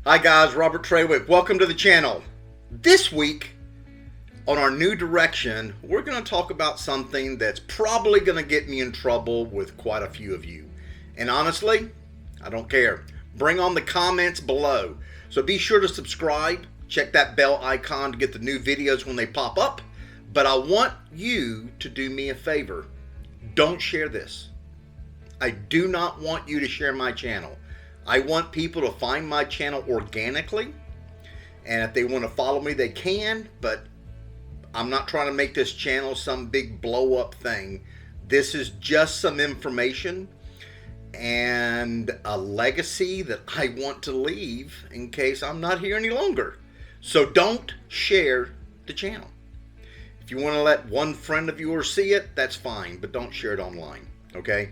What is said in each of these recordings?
Hi guys, Robert Trawick. Welcome to the channel. This week on our new direction, we're going to talk about something that's probably going to get me in trouble with quite a few of you. And honestly, I don't care. Bring on the comments below. So be sure to subscribe. Check that bell icon to get the new videos when they pop up. But I want you to do me a favor. Don't share this. I do not want you to share my channel. I want people to find my channel organically, and if they want to follow me, they can, but I'm not trying to make this channel some big blow up thing. This is just some information and a legacy that I want to leave in case I'm not here any longer. So don't share the channel. If you want to let one friend of yours see it, that's fine, but don't share it online, okay?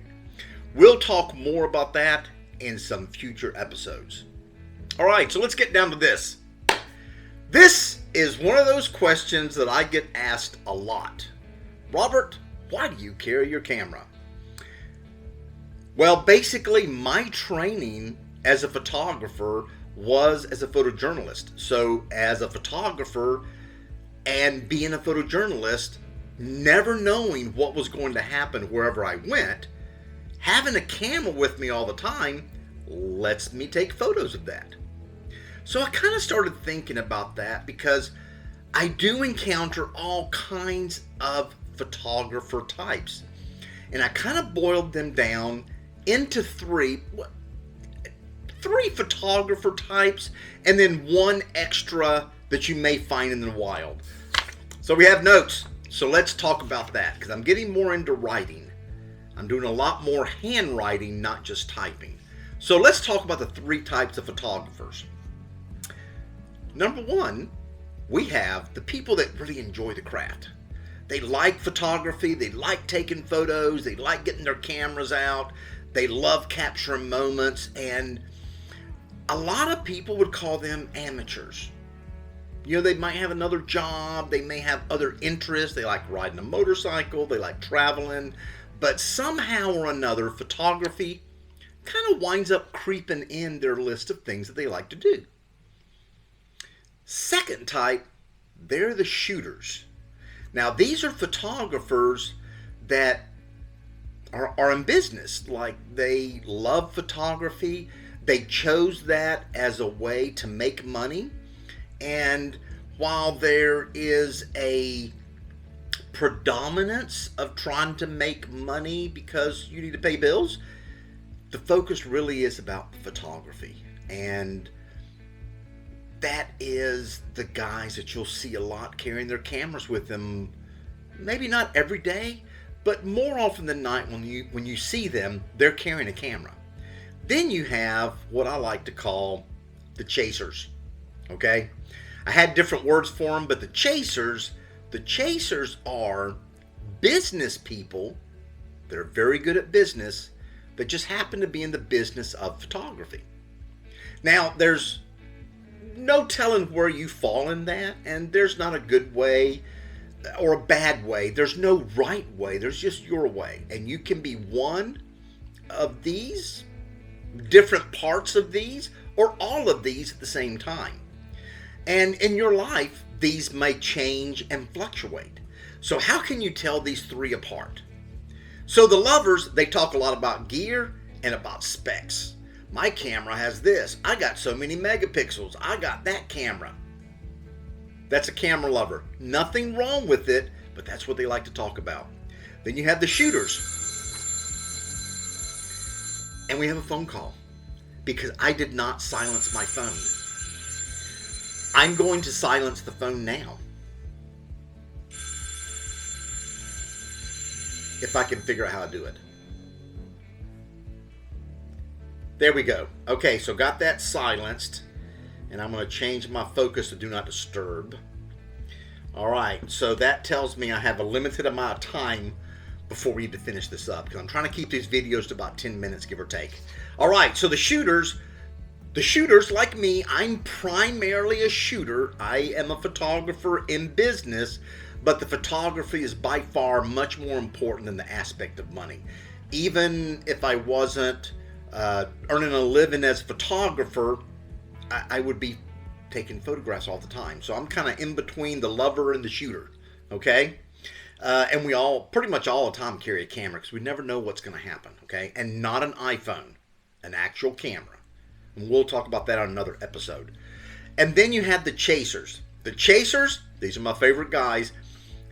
We'll talk more about that in some future episodes. All right, so let's get down to this. This is one of those questions that I get asked a lot. Robert, why do you carry your camera? Well, basically, my training as a photographer was as a photojournalist. So as a photographer and being a photojournalist, never knowing what was going to happen wherever I went, having a camera with me all the time lets me take photos of that. So I kind of started thinking about that because I do encounter all kinds of photographer types. And I kind of boiled them down into three photographer types and then one extra that you may find in the wild. So we have notes. So let's talk about that because I'm getting more into writing. I'm doing a lot more handwriting, not just typing. So let's talk about the three types of photographers. Number one, we have the people that really enjoy the craft. They like photography, they like taking photos, they like getting their cameras out, they love capturing moments, and a lot of people would call them amateurs. You know, they might have another job, they may have other interests, they like riding a motorcycle, they like traveling, but somehow or another, photography kind of winds up creeping in their list of things that they like to do. Second type, they're the shooters. Now, these are photographers that are in business. Like, they love photography. They chose that as a way to make money. And while there is a predominance of trying to make money because you need to pay bills, the focus really is about photography. And that is the guys that you'll see a lot carrying their cameras with them. Maybe not every day, but more often than not when you see them, they're carrying a camera. Then you have what I like to call the chasers. Okay? I had different words for them, but the chasers are business people that are very good at business that just happen to be in the business of photography. Now, there's no telling where you fall in that, and there's not a good way or a bad way. There's no right way. There's just your way. And you can be one of these, different parts of these, or all of these at the same time. And in your life, these may change and fluctuate. So how can you tell these three apart? So the lovers, they talk a lot about gear and about specs. My camera has this. I got so many megapixels. I got that camera. That's a camera lover. Nothing wrong with it, but that's what they like to talk about. Then you have the shooters. And we have a phone call because I did not silence my phone. I'm going to silence the phone now. If I can figure out how to do it. There we go. Okay, so got that silenced. And I'm going to change my focus to do not disturb. All right, so that tells me I have a limited amount of time before we need to finish this up. Because I'm trying to keep these videos to about 10 minutes, give or take. All right, so the shooters, like me, I'm primarily a shooter. I am a photographer in business, but the photography is by far much more important than the aspect of money. Even if I wasn't earning a living as a photographer, I would be taking photographs all the time. So I'm kind of in between the lover and the shooter, okay? And we all, pretty much all the time, carry a camera because we never know what's going to happen, okay? And not an iPhone, an actual camera. And we'll talk about that on another episode. And then you have the chasers. The chasers, these are my favorite guys.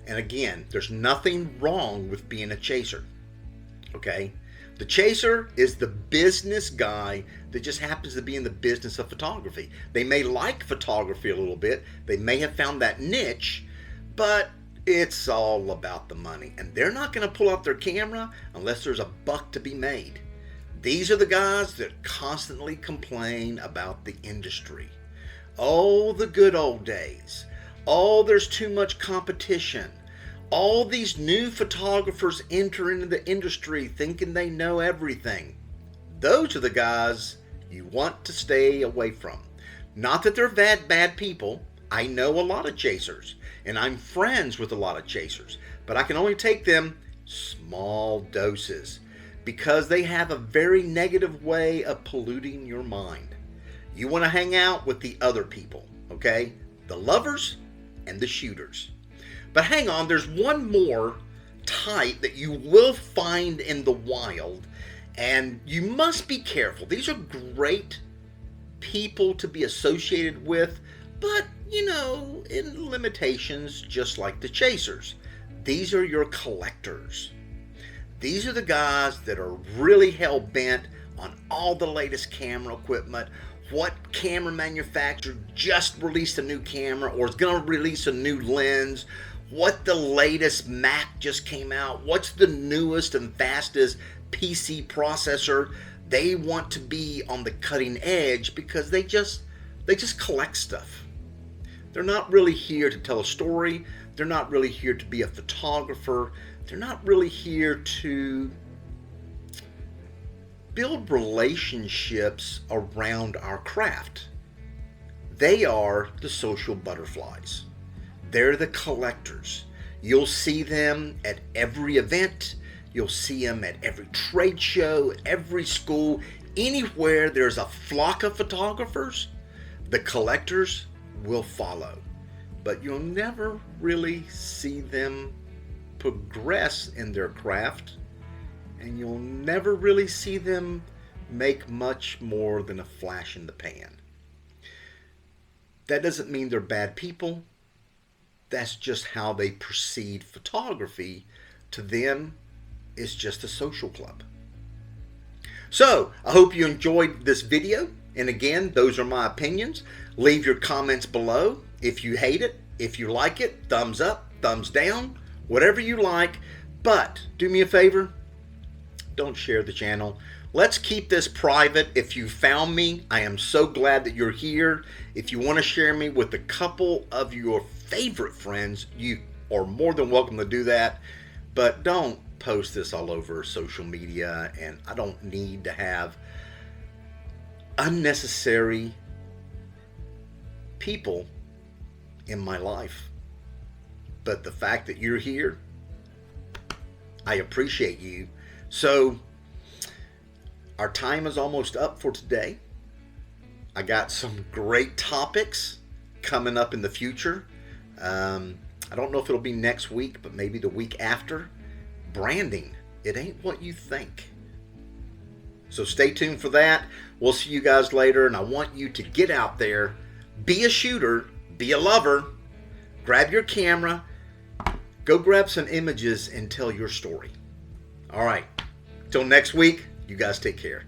And again, there's nothing wrong with being a chaser, okay? The chaser is the business guy that just happens to be in the business of photography. They may like photography a little bit. They may have found that niche, but it's all about the money. And they're not going to pull out their camera unless there's a buck to be made. These are the guys that constantly complain about the industry. Oh, the good old days. Oh, there's too much competition. All these new photographers enter into the industry thinking they know everything. Those are the guys you want to stay away from. Not that they're bad people. I know a lot of chasers, and I'm friends with a lot of chasers, but I can only take them small doses because they have a very negative way of polluting your mind. You want to hang out with the other people, okay? The lovers and the shooters. But hang on, there's one more type that you will find in the wild, and you must be careful. These are great people to be associated with, but, you know, in limitations, just like the chasers. These are your collectors. These are the guys that are really hell-bent on all the latest camera equipment. What camera manufacturer just released a new camera or is going to release a new lens? What the latest Mac just came out? What's the newest and fastest PC processor? They want to be on the cutting edge because they just collect stuff. They're not really here to tell a story. They're not really here to be a photographer. They're not really here to build relationships around our craft. They are the social butterflies. They're the collectors. You'll see them at every event. You'll see them at every trade show, at every school. Anywhere there's a flock of photographers, the collectors will follow. But you'll never really see them progress in their craft, and you'll never really see them make much more than a flash in the pan. That doesn't mean they're bad people. That's just how they perceive photography. To them, it's just a social club. So, I hope you enjoyed this video. And again, those are my opinions. Leave your comments below. If you hate it, if you like it, thumbs up, thumbs down, whatever you like. But do me a favor, don't share the channel. Let's keep this private. If you found me, I am so glad that you're here. If you want to share me with a couple of your favorite friends, you are more than welcome to do that. But don't post this all over social media, and I don't need to have unnecessary people in my life. But the fact that you're here, I appreciate you. So our time is almost up for today. I got some great topics coming up in the future. I don't know if it'll be next week, but maybe the week after. Branding. It ain't what you think. So stay tuned for that. We'll see you guys later, and I want you to get out there, be a shooter, be a lover, grab your camera, go grab some images and tell your story. All right. Till next week, you guys take care.